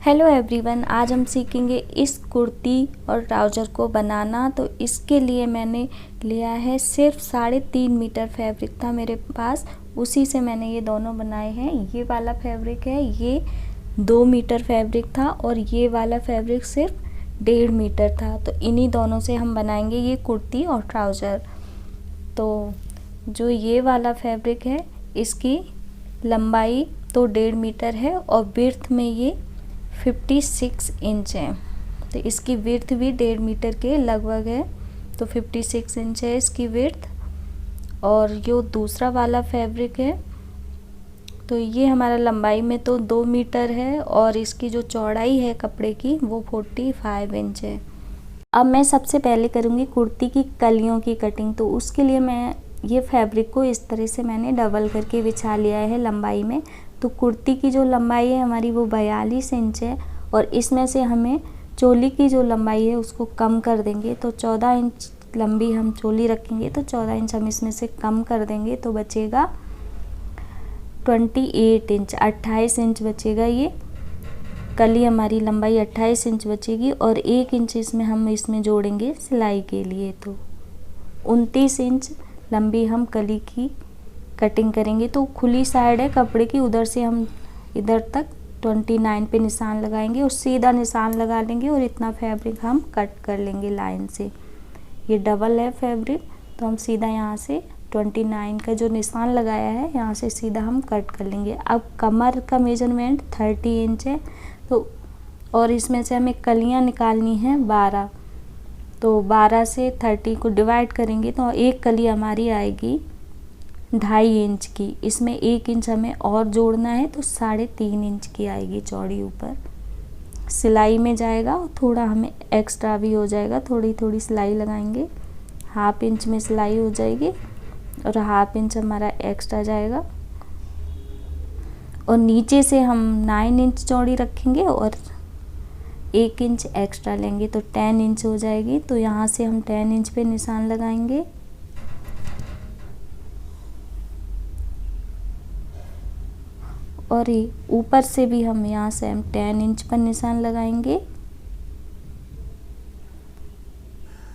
Hello everyone, आज हम सीखेंगे इस कुर्ती और ट्राउज़र को बनाना। तो इसके लिए मैंने लिया है सिर्फ 3.5 मीटर फैब्रिक था मेरे पास, उसी से मैंने ये दोनों बनाए हैं। ये वाला फैब्रिक है, ये 2 मीटर फैब्रिक था और ये वाला फैब्रिक सिर्फ 1.5 मीटर था। तो इन्हीं दोनों से हम बनाएंगे ये कुर्ती और ट्राउज़र। तो जो ये वाला फैब्रिक है इसकी लंबाई तो 1.5 मीटर है और विड्थ में ये 56 इंच है। तो इसकी विड्थ भी 1.5 मीटर के लगभग है, तो 56 इंच है इसकी विड्थ। और जो दूसरा वाला फैब्रिक है तो ये हमारा लंबाई में तो 2 मीटर है और इसकी जो चौड़ाई है कपड़े की वो 45 इंच है। अब मैं सबसे पहले करूँगी कुर्ती की कलियों की कटिंग। तो उसके लिए मैं ये फैब्रिक को इस तरह से मैंने डबल करके बिछा लिया है लंबाई में। तो कुर्ती की जो लंबाई है हमारी वो 42 इंच है और इसमें से हमें चोली की जो लंबाई है उसको कम कर देंगे। तो 14 इंच लंबी हम चोली रखेंगे, तो 14 इंच हम इसमें से कम कर देंगे तो बचेगा 28 इंच, 28 इंच बचेगा। ये कली हमारी लंबाई 28 इंच बचेगी और 1 इंच इसमें हम जोड़ेंगे सिलाई के लिए। तो 29 इंच लंबी हम कली की कटिंग करेंगे। तो खुली साइड है कपड़े की, उधर से हम इधर तक 29 पे निशान लगाएंगे और सीधा निशान लगा लेंगे और इतना फैब्रिक हम कट कर लेंगे लाइन से। ये डबल है फैब्रिक, तो हम सीधा यहाँ से 29 का जो निशान लगाया है यहाँ से सीधा हम कट कर लेंगे। अब कमर का मेजरमेंट 30 इंच है, तो और इसमें से हमें कलियाँ निकालनी है 12। तो 12 से 30 को डिवाइड करेंगे तो एक कली हमारी आएगी 2.5 इंच की। इसमें 1 इंच हमें और जोड़ना है तो 3.5 इंच की आएगी चौड़ी। ऊपर सिलाई में जाएगा और थोड़ा हमें एक्स्ट्रा भी हो जाएगा, थोड़ी थोड़ी सिलाई लगाएंगे। 1/2 इंच में सिलाई हो जाएगी और 1/2 इंच हमारा एक्स्ट्रा जाएगा। और नीचे से हम 9 इंच चौड़ी रखेंगे और 1 इंच एक्स्ट्रा लेंगे तो 10 इंच हो जाएगी। तो यहाँ से हम 10 इंच पे निशान लगाएंगे और ऊपर से भी हम यहाँ से हम 10 इंच पर निशान लगाएंगे।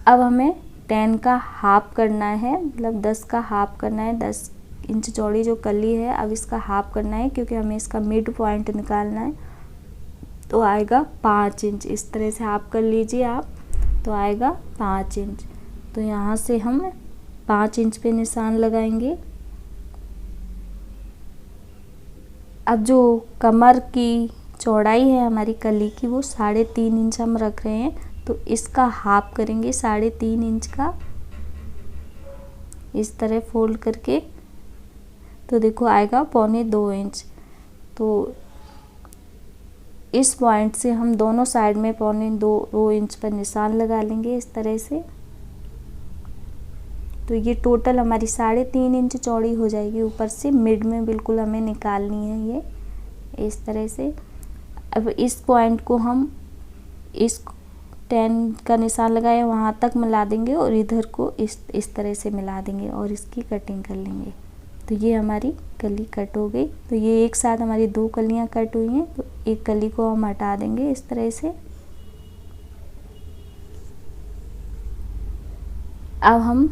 अब हमें 10 का हाफ करना है, मतलब 10 का हाफ करना है। 10 इंच चौड़ी जो कली है अब इसका हाफ करना है क्योंकि हमें इसका मिड पॉइंट निकालना है। तो आएगा 5 इंच, इस तरह से हाफ कर लीजिए आप, तो आएगा 5 इंच। तो यहाँ से हम 5 इंच पे निशान लगाएंगे। अब जो कमर की चौड़ाई है हमारी कली की वो 3.5 इंच हम रख रहे हैं, तो इसका हाफ करेंगे 3.5 इंच का, इस तरह फोल्ड करके। तो देखो आएगा 1.25 इंच। तो इस पॉइंट से हम दोनों साइड में 1.25 इंच पर निशान लगा लेंगे इस तरह से। तो ये टोटल हमारी 3.5 इंच चौड़ी हो जाएगी। ऊपर से मिड में बिल्कुल हमें निकालनी है ये इस तरह से। अब इस पॉइंट को हम इस 10 का निशान लगाया वहाँ तक मिला देंगे और इधर को इस तरह से मिला देंगे और इसकी कटिंग कर लेंगे। तो ये हमारी कली कट हो गई। तो ये एक साथ हमारी 2 कलियाँ कट हुई हैं, तो एक कली को हम हटा देंगे इस तरह से। अब हम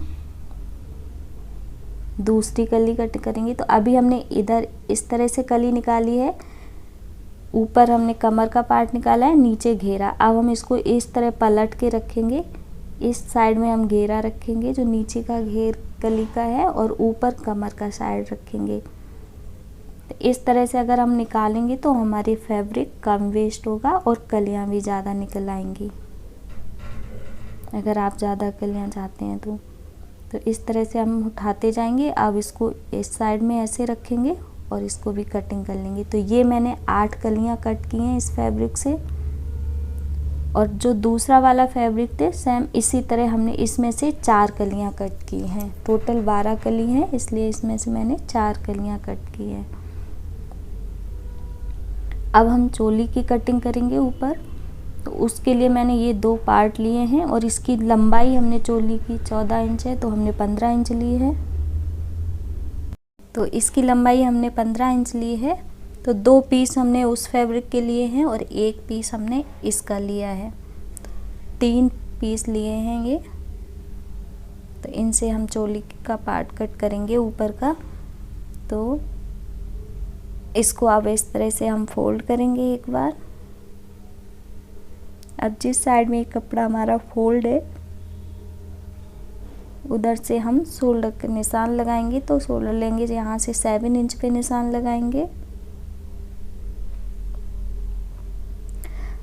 दूसरी कली कट करेंगे। तो अभी हमने इधर इस तरह से कली निकाली है, ऊपर हमने कमर का पार्ट निकाला है, नीचे घेरा। अब हम इसको इस तरह पलट के रखेंगे, इस साइड में हम घेरा रखेंगे जो नीचे का घेर कली का है और ऊपर कमर का साइड रखेंगे। तो इस तरह से अगर हम निकालेंगे तो हमारी फैब्रिक कम वेस्ट होगा और कलियां भी ज़्यादा निकल आएंगी, अगर आप ज़्यादा कलियां चाहते हैं तो इस तरह से हम उठाते जाएंगे। अब इसको इस साइड में ऐसे रखेंगे और इसको भी कटिंग कर लेंगे। तो ये मैंने 8 कलियां कट की हैं इस फैब्रिक से। और जो दूसरा वाला फैब्रिक थे सेम इसी तरह हमने इसमें से 4 कलियां कट की हैं। टोटल 12 कली हैं, इसलिए इसमें से मैंने 4 कलियां कट की हैं। अब हम चोली की कटिंग करेंगे ऊपर। तो उसके लिए मैंने ये 2 पार्ट लिए हैं और इसकी लंबाई हमने चोली की 14 इंच है, तो हमने 15 इंच ली है। तो इसकी लंबाई हमने 15 इंच ली है। तो 2 पीस हमने उस फैब्रिक के लिए हैं और 1 पीस हमने इसका लिया है, 3 पीस लिए हैं ये। तो इनसे हम चोली का पार्ट कट करेंगे ऊपर का। तो इसको अब इस तरह से हम फोल्ड करेंगे एक बार। अब जिस साइड में कपड़ा हमारा फोल्ड है उधर से हम शोल्डर के निशान लगाएंगे। तो शोल्डर लेंगे, यहाँ से 7 इंच पे निशान लगाएंगे।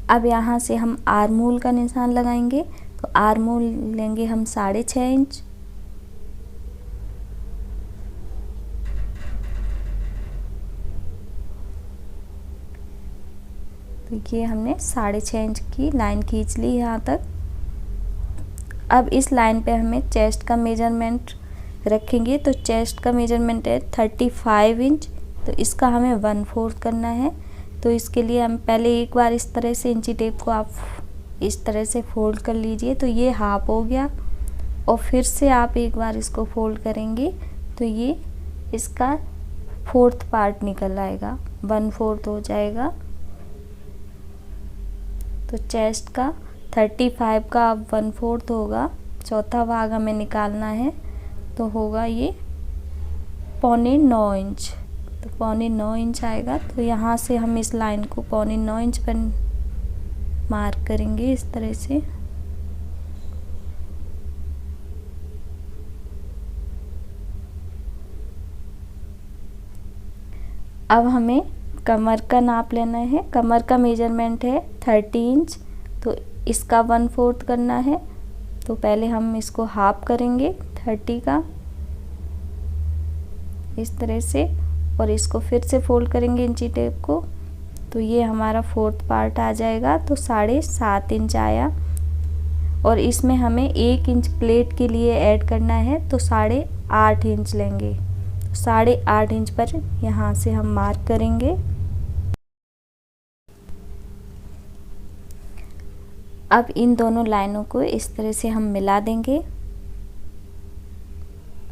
अब यहाँ से हम आर्म होल का निशान लगाएंगे। तो आर्म होल लेंगे हम 6.5 इंच। तो ये हमने 6.5 इंच की लाइन खींच ली यहाँ तक। अब इस लाइन पे हमें चेस्ट का मेजरमेंट रखेंगे। तो चेस्ट का मेजरमेंट है 35 इंच। तो इसका हमें 1/4 करना है। तो इसके लिए हम पहले एक बार इस तरह से इंची टेप को आप इस तरह से फोल्ड कर लीजिए। तो ये हाफ हो गया और फिर से आप एक बार इसको फोल्ड करेंगे तो ये इसका 4th पार्ट निकल आएगा, 1/4 हो जाएगा। तो चेस्ट का 35 का अब 1/4 होगा, चौथा भाग हमें निकालना है। तो होगा ये 8.25 इंच। तो 8.25 इंच आएगा। तो यहाँ से हम इस लाइन को 8.25 इंच पर मार्क करेंगे इस तरह से। अब हमें कमर का नाप लेना है। कमर का मेजरमेंट है 30 इंच। तो इसका 1/4 करना है। तो पहले हम इसको हाफ करेंगे 30 का इस तरह से और इसको फिर से फोल्ड करेंगे इंची टेप को। तो ये हमारा 4th पार्ट आ जाएगा। तो 7.5 इंच आया और इसमें हमें 1 इंच प्लेट के लिए ऐड करना है। तो 8.5 इंच लेंगे। तो 8.5 इंच पर यहाँ से हम मार्क करेंगे। अब इन दोनों लाइनों को इस तरह से हम मिला देंगे।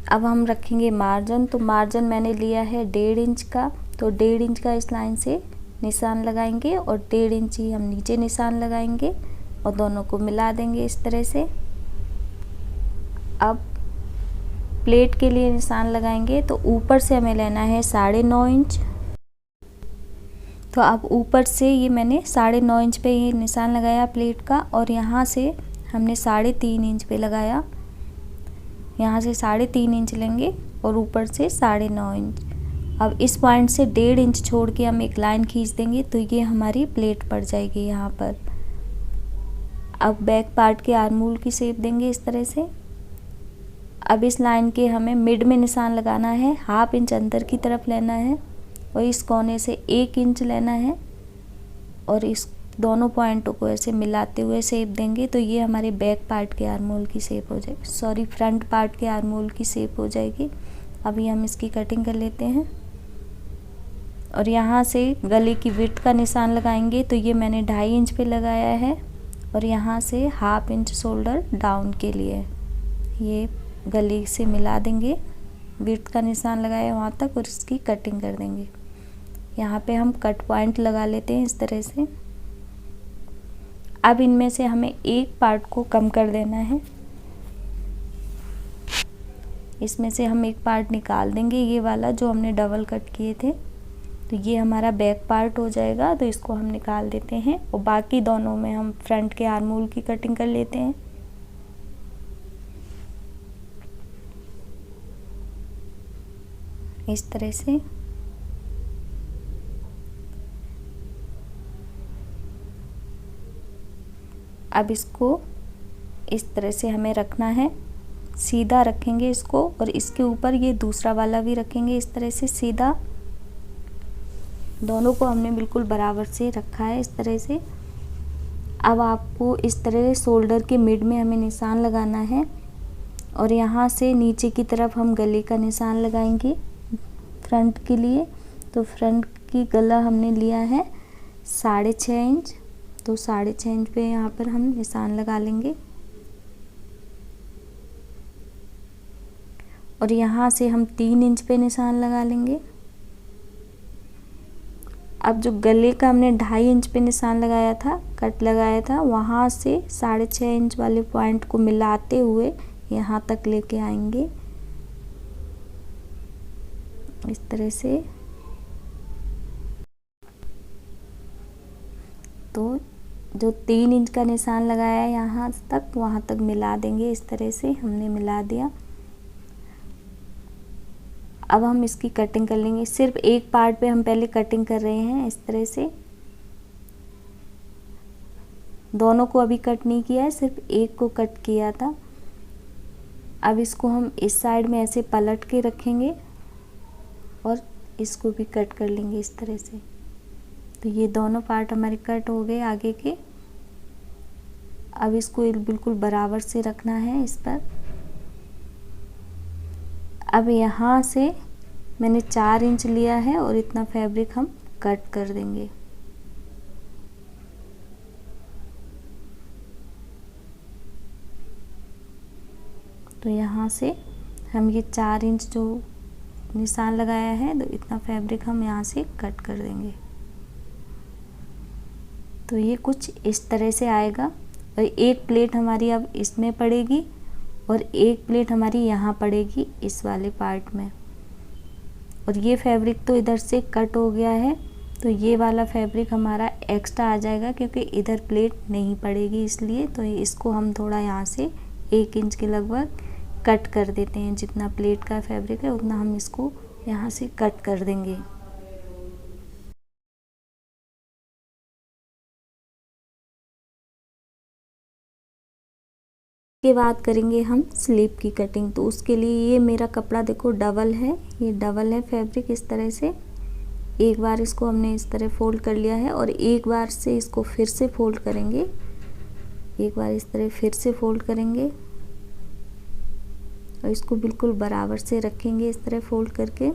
अब हम रखेंगे मार्जिन। तो मार्जिन मैंने लिया है 1.5 इंच का। तो 1.5 इंच का इस लाइन से निशान लगाएंगे और 1.5 इंच ही हम नीचे निशान लगाएंगे और दोनों को मिला देंगे इस तरह से। अब प्लेट के लिए निशान लगाएंगे। तो ऊपर से हमें लेना है 9.5 इंच। तो अब ऊपर से ये मैंने 9.5 इंच पे ये निशान लगाया प्लेट का और यहाँ से हमने 3.5 इंच पे लगाया। यहाँ से 3.5 इंच लेंगे और ऊपर से 9.5 इंच। अब इस पॉइंट से 1.5 इंच छोड़ के हम एक लाइन खींच देंगे। तो ये हमारी प्लेट पड़ जाएगी यहाँ पर। अब बैक पार्ट के आर्म होल की शेप देंगे इस तरह से। अब इस लाइन के हमें मिड में निशान लगाना है, 1/2 इंच अंदर की तरफ लेना है और इस कोने से 1 इंच लेना है और इस दोनों पॉइंटों को ऐसे मिलाते हुए शेप देंगे। तो ये हमारे बैक पार्ट के आर्म होल की शेप हो जाएगी, सॉरी फ्रंट पार्ट के आर्म होल की शेप हो जाएगी। अभी हम इसकी कटिंग कर लेते हैं और यहाँ से गले की विड्थ का निशान लगाएंगे। तो ये मैंने 2.5 इंच पे लगाया है और यहाँ से 1/2 इंच शोल्डर डाउन के लिए ये गले से मिला देंगे। विड्थ का निशान लगाया वहाँ तक और इसकी कटिंग कर देंगे। यहाँ पे हम कट पॉइंट लगा लेते हैं इस तरह से। अब इनमें से हमें एक पार्ट को कम कर देना है। इसमें से हम एक पार्ट निकाल देंगे, ये वाला जो हमने डबल कट किए थे। तो ये हमारा बैक पार्ट हो जाएगा। तो इसको हम निकाल देते हैं और बाकी दोनों में हम फ्रंट के आर्म होल की कटिंग कर लेते हैं। इस तरह से अब इसको इस तरह से हमें रखना है, सीधा रखेंगे इसको और इसके ऊपर ये दूसरा वाला भी रखेंगे इस तरह से सीधा। दोनों को हमने बिल्कुल बराबर से रखा है इस तरह से। अब आपको इस तरह शोल्डर के मिड में हमें निशान लगाना है और यहाँ से नीचे की तरफ हम गले का निशान लगाएंगे फ्रंट के लिए। तो फ्रंट की गला हमने लिया है 6.5 इंच। तो 6.5 इंच पे यहाँ पर हम निशान लगा लेंगे और यहाँ से हम 3 इंच पे निशान लगा लेंगे अब जो गले का हमने 2.5 इंच पे निशान लगाया था, कट लगाया था, वहाँ से 6.5 इंच वाले पॉइंट को मिलाते हुए यहाँ तक लेके आएंगे इस तरह से। तो जो 3 इंच का निशान लगाया है यहाँ तक, वहाँ तक मिला देंगे। इस तरह से हमने मिला दिया। अब हम इसकी कटिंग कर लेंगे। सिर्फ एक पार्ट पे हम पहले कटिंग कर रहे हैं इस तरह से, दोनों को अभी कट नहीं किया है, सिर्फ एक को कट किया था। अब इसको हम इस साइड में ऐसे पलट के रखेंगे और इसको भी कट कर लेंगे इस तरह से। तो ये दोनों पार्ट हमारे कट हो गए आगे के। अब इसको बिल्कुल बराबर से रखना है इस पर। अब यहाँ से मैंने 4 इंच लिया है और इतना फैब्रिक हम कट कर देंगे। तो यहाँ से हम ये 4 इंच जो निशान लगाया है, तो इतना फैब्रिक हम यहाँ से कट कर देंगे। तो ये कुछ इस तरह से आएगा। और एक प्लेट हमारी अब इसमें पड़ेगी और एक प्लेट हमारी यहाँ पड़ेगी इस वाले पार्ट में। और ये फैब्रिक तो इधर से कट हो गया है, तो ये वाला फैब्रिक हमारा एक्स्ट्रा आ जाएगा क्योंकि इधर प्लेट नहीं पड़ेगी इसलिए। तो इसको हम थोड़ा यहाँ से 1 इंच के लगभग कट कर देते हैं। जितना प्लेट का फैब्रिक है उतना हम इसको यहाँ से कट कर देंगे। के बाद करेंगे हम स्लीव की कटिंग। तो उसके लिए ये मेरा कपड़ा देखो डबल है, ये डबल है फैब्रिक इस तरह से। एक बार इसको हमने इस तरह फोल्ड कर लिया है और एक बार से इसको फिर से फोल्ड करेंगे। एक बार इस तरह फिर से फोल्ड करेंगे और इसको बिल्कुल बराबर से रखेंगे इस तरह फोल्ड करके।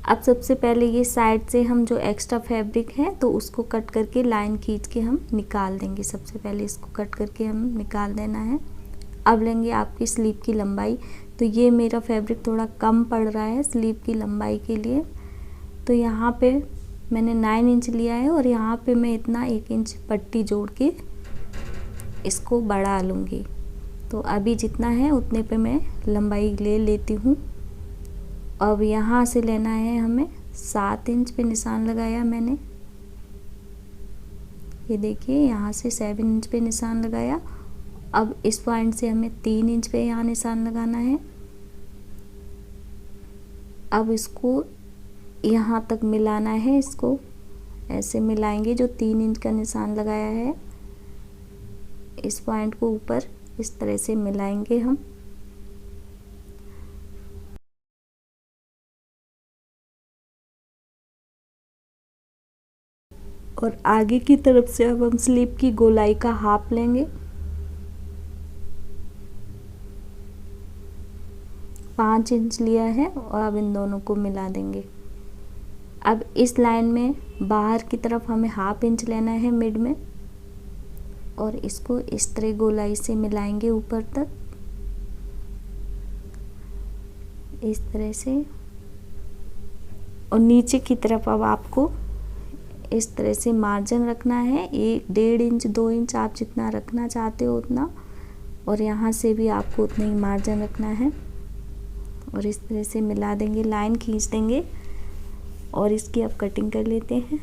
अब सबसे पहले ये साइड से हम जो एक्स्ट्रा फैब्रिक है तो उसको कट करके लाइन खींच के हम निकाल देंगे। सबसे पहले इसको कट करके हम निकाल देना है। अब लेंगे आपकी स्लीव की लंबाई। तो ये मेरा फैब्रिक थोड़ा कम पड़ रहा है स्लीव की लंबाई के लिए, तो यहाँ पे मैंने 9 इंच लिया है और यहाँ पे मैं इतना 1 इंच पट्टी जोड़ के इसको बढ़ा लूँगी। तो अभी जितना है उतने पे मैं लंबाई ले लेती हूँ। अब यहाँ से लेना है हमें 7 इंच पे निशान लगाया मैंने। ये देखिए यहाँ से 7 इंच पे निशान लगाया। अब इस पॉइंट से हमें 3 इंच पे यहाँ निशान लगाना है। अब इसको यहाँ तक मिलाना है, इसको ऐसे मिलाएंगे। जो 3 इंच का निशान लगाया है इस पॉइंट को ऊपर इस तरह से मिलाएंगे हम। और आगे की तरफ से अब हम स्लीव की गोलाई का हाफ लेंगे। 5 इंच लिया है और अब इन दोनों को मिला देंगे। अब इस लाइन में बाहर की तरफ हमें हाफ इंच लेना है मिड में और इसको इस तरह गोलाई से मिलाएंगे ऊपर तक इस तरह से। और नीचे की तरफ अब आपको इस तरह से मार्जिन रखना है 1-1.5 इंच 2 इंच आप जितना रखना चाहते हो उतना, और यहाँ से भी आपको उतना ही मार्जिन रखना है। और इस तरह से मिला देंगे, लाइन खींच देंगे और इसकी अब कटिंग कर लेते हैं।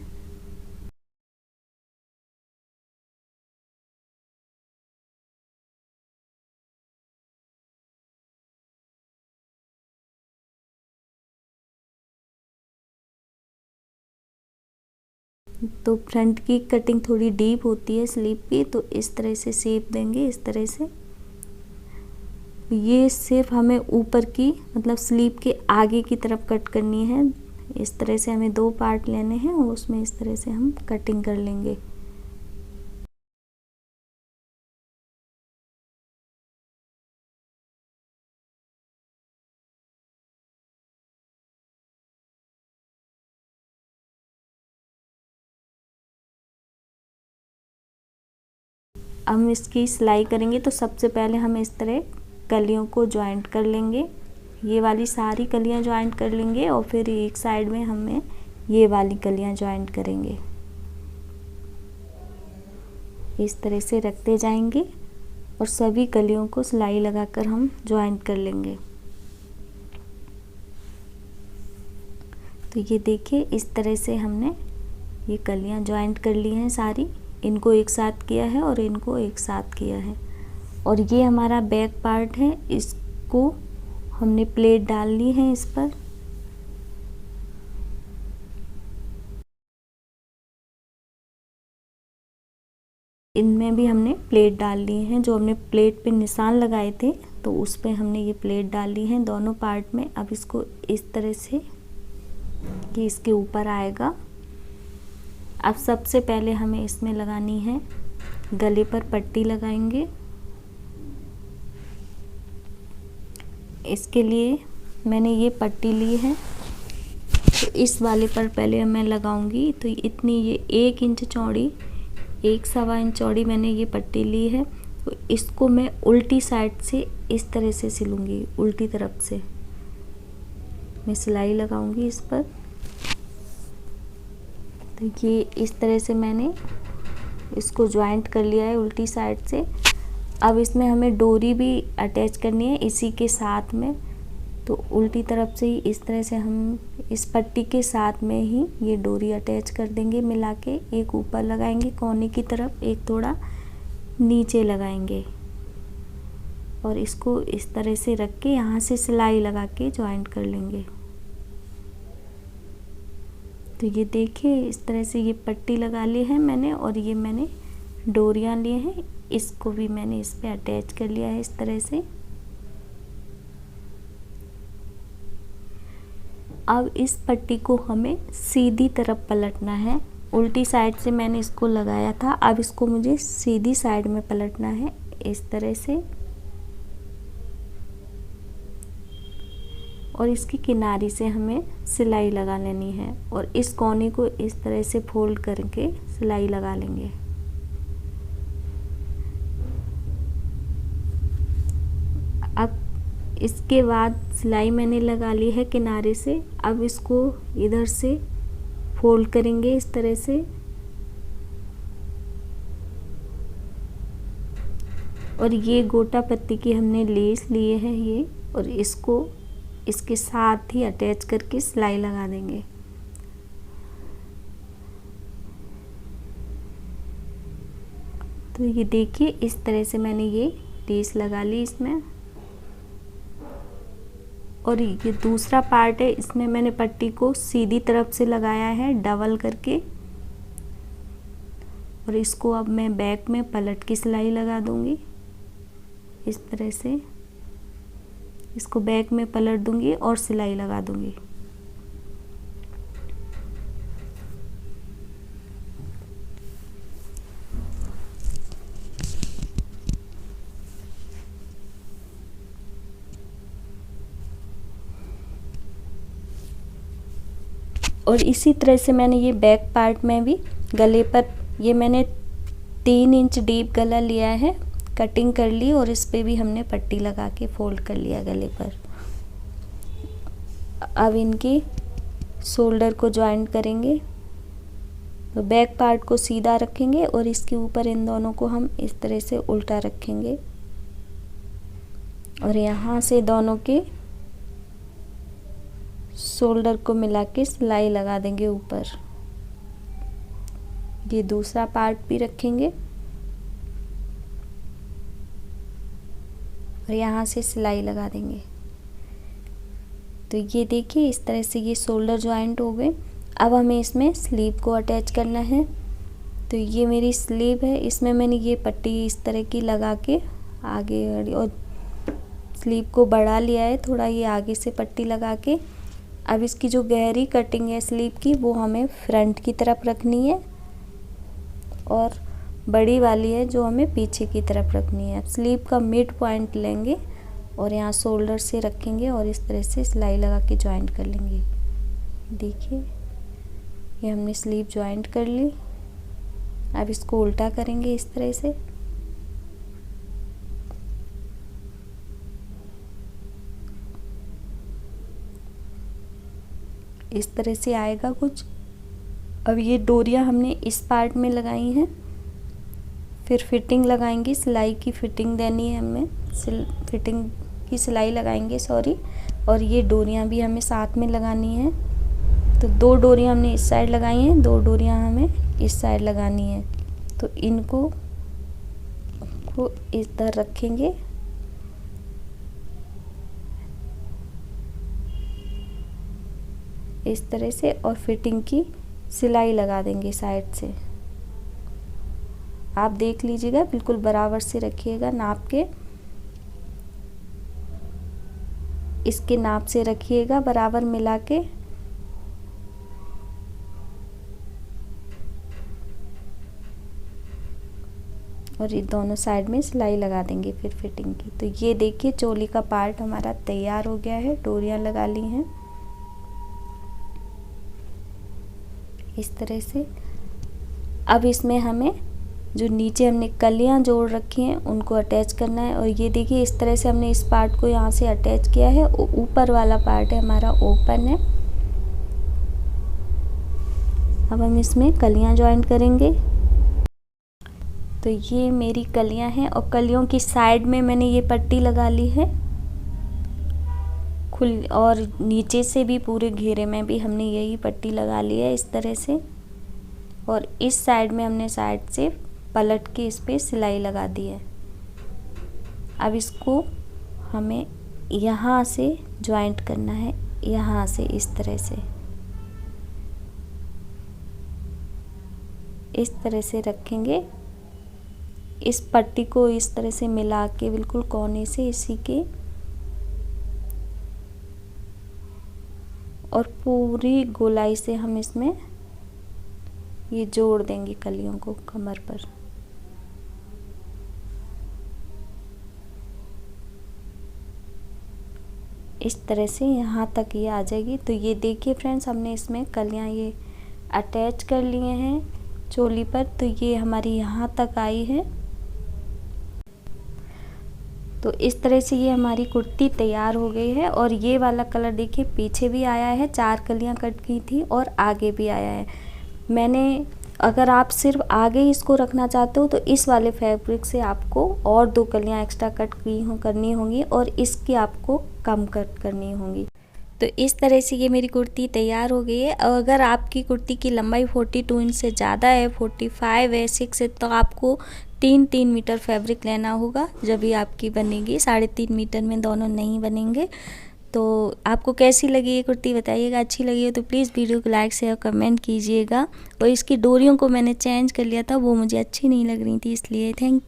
तो फ्रंट की कटिंग थोड़ी डीप होती है स्लीव की, तो इस तरह से शेप देंगे इस तरह से। ये सिर्फ हमें ऊपर की मतलब स्लीव के आगे की तरफ कट करनी है। इस तरह से हमें 2 पार्ट लेने हैं और उसमें इस तरह से हम कटिंग कर लेंगे। हम इसकी सिलाई करेंगे तो सबसे पहले हम इस तरह कलियों को जॉइंट कर लेंगे। ये वाली सारी कलियां जॉइंट कर लेंगे और फिर एक साइड में हमें ये वाली कलियां जॉइंट करेंगे। इस तरह से रखते जाएंगे और सभी कलियों को सिलाई लगाकर हम जॉइंट कर लेंगे। तो ये देखिए इस तरह से हमने ये कलियां जॉइंट कर ली हैं सारी। इनको एक साथ किया है और इनको एक साथ किया है। और ये हमारा बैक पार्ट है, इसको हमने प्लेट डाल ली है इस पर। इनमें भी हमने प्लेट डाल ली है, जो हमने प्लेट पे निशान लगाए थे तो उस पे हमने ये प्लेट डाल ली है दोनों पार्ट में। अब इसको इस तरह से ये इसके ऊपर आएगा। अब सबसे पहले हमें इसमें लगानी है, गले पर पट्टी लगाएंगे। इसके लिए मैंने ये पट्टी ली है, तो इस वाले पर पहले मैं लगाऊंगी। तो इतनी ये 1 इंच चौड़ी, 1 सवा इंच चौड़ी मैंने ये पट्टी ली है। तो इसको मैं उल्टी साइड से इस तरह से सिलूंगी, उल्टी तरफ से मैं सिलाई लगाऊंगी इस पर। तो ये इस तरह से मैंने इसको जॉइंट कर लिया है उल्टी साइड से। अब इसमें हमें डोरी भी अटैच करनी है इसी के साथ में। तो उल्टी तरफ से ही इस तरह से हम इस पट्टी के साथ में ही ये डोरी अटैच कर देंगे मिला के। एक ऊपर लगाएंगे कोने की तरफ, एक थोड़ा नीचे लगाएंगे और इसको इस तरह से रख के यहाँ से सिलाई लगा के जॉइंट कर लेंगे। तो ये देखिए इस तरह से ये पट्टी लगा ली है मैंने और ये मैंने डोरियां लिए हैं, इसको भी मैंने इस पे अटैच कर लिया है इस तरह से। अब इस पट्टी को हमें सीधी तरफ पलटना है। उल्टी साइड से मैंने इसको लगाया था, अब इसको मुझे सीधी साइड में पलटना है इस तरह से। और इसकी किनारी से हमें सिलाई लगा लेनी है और इस कोने को इस तरह से फोल्ड करके सिलाई लगा लेंगे। अब इसके बाद सिलाई मैंने लगा ली है किनारे से। अब इसको इधर से फोल्ड करेंगे इस तरह से और ये गोटा पत्ती की हमने लेस लिए है ये, और इसको इसके साथ ही अटैच करके सिलाई लगा देंगे। तो ये देखिए इस तरह से मैंने ये लेस लगा ली इसमें। और ये दूसरा पार्ट है, इसमें मैंने पट्टी को सीधी तरफ से लगाया है डबल करके और इसको अब मैं बैक में पलट की सिलाई लगा दूंगी इस तरह से। इसको बैक में पलट दूंगी और सिलाई लगा दूंगी। और इसी तरह से मैंने ये बैक पार्ट में भी गले पर ये मैंने 3 इंच डीप गला लिया है, कटिंग कर ली और इस पे भी हमने पट्टी लगा के फोल्ड कर लिया गले पर। अब इनकी शोल्डर को जॉइंट करेंगे। तो बैक पार्ट को सीधा रखेंगे और इसके ऊपर इन दोनों को हम इस तरह से उल्टा रखेंगे और यहाँ से दोनों के शोल्डर को मिला के सिलाई लगा देंगे ऊपर। ये दूसरा पार्ट भी रखेंगे और यहाँ से सिलाई लगा देंगे। तो ये देखिए इस तरह से ये शोल्डर जॉइंट हो गए। अब हमें इसमें स्लीव को अटैच करना है। तो ये मेरी स्लीव है, इसमें मैंने ये पट्टी इस तरह की लगा के आगे और स्लीव को बढ़ा लिया है थोड़ा, ये आगे से पट्टी लगा के। अब इसकी जो गहरी कटिंग है स्लीव की वो हमें फ्रंट की तरफ रखनी है और बड़ी वाली है जो हमें पीछे की तरफ रखनी है। स्लीव का मिड पॉइंट लेंगे और यहाँ शोल्डर से रखेंगे और इस तरह से सिलाई लगा के जॉइंट कर लेंगे। देखिए ये हमने स्लीव जॉइंट कर ली। अब इसको उल्टा करेंगे इस तरह से। इस तरह से आएगा कुछ। अब ये डोरियां हमने इस पार्ट में लगाई हैं, फिर फिटिंग लगाएंगे, सिलाई की फिटिंग देनी है हमें, फिटिंग की सिलाई लगाएंगे सॉरी। और ये डोरियां भी हमें साथ में लगानी है। तो 2 डोरियां हमने इस साइड लगाई हैं, 2 डोरियां हमें इस साइड लगानी है। तो इनको इधर रखेंगे, इस तरह से, और फिटिंग की सिलाई लगा देंगे साइड से। आप देख लीजिएगा, बिल्कुल बराबर से रखिएगा नाप के, इसके नाप से रखिएगा बराबर मिला के। और ये दोनों साइड में सिलाई लगा देंगे फिर फिटिंग की। तो ये देखिए चोली का पार्ट हमारा तैयार हो गया है, डोरियां लगा ली हैं इस तरह से। अब इसमें हमें जो नीचे हमने कलियां जोड़ रखी हैं उनको अटैच करना है। और ये देखिए इस तरह से हमने इस पार्ट को यहाँ से अटैच किया है। ऊपर वाला पार्ट है हमारा ओपन है। अब हम इसमें कलियां ज्वाइन करेंगे। तो ये मेरी कलियां हैं और कलियों की साइड में मैंने ये पट्टी लगा ली है और नीचे से भी पूरे घेरे में भी हमने यही पट्टी लगा ली है इस तरह से। और इस साइड में हमने साइड से पलट के इस पे सिलाई लगा दी है। अब इसको हमें यहाँ से ज्वाइंट करना है, यहाँ से इस तरह से, इस तरह से रखेंगे। इस पट्टी को इस तरह से मिला के बिल्कुल कोने से इसी के, और पूरी गोलाई से हम इसमें ये जोड़ देंगे कलियों को कमर पर। इस तरह से यहाँ तक ये आ जाएगी। तो ये देखिए फ्रेंड्स, हमने इसमें कलियाँ ये अटैच कर लिए हैं चोली पर। तो ये हमारी यहाँ तक आई है। तो इस तरह से ये हमारी कुर्ती तैयार हो गई है। और ये वाला कलर देखिए पीछे भी आया है, 4 कलियाँ कट की थी और आगे भी आया है। मैंने, अगर आप सिर्फ आगे इसको रखना चाहते हो तो इस वाले फैब्रिक से आपको और 2 कलियाँ एक्स्ट्रा कट करनी होंगी और इसकी आपको कम कट करनी होंगी। तो इस तरह से ये मेरी कुर्ती तैयार हो गई है। और अगर आपकी कुर्ती की लंबाई 42 इंच से ज़्यादा है, 45 है, 6 है, तो आपको 3-3 मीटर फैब्रिक लेना होगा जब भी आपकी बनेगी। 3.5 मीटर में दोनों नहीं बनेंगे। तो आपको कैसी लगी ये कुर्ती बताइएगा। अच्छी लगी हो तो प्लीज़ वीडियो को लाइक शेयर कमेंट कीजिएगा। और इसकी डोरियों को मैंने चेंज कर लिया था, वो मुझे अच्छी नहीं लग रही थी, इसलिए थैंक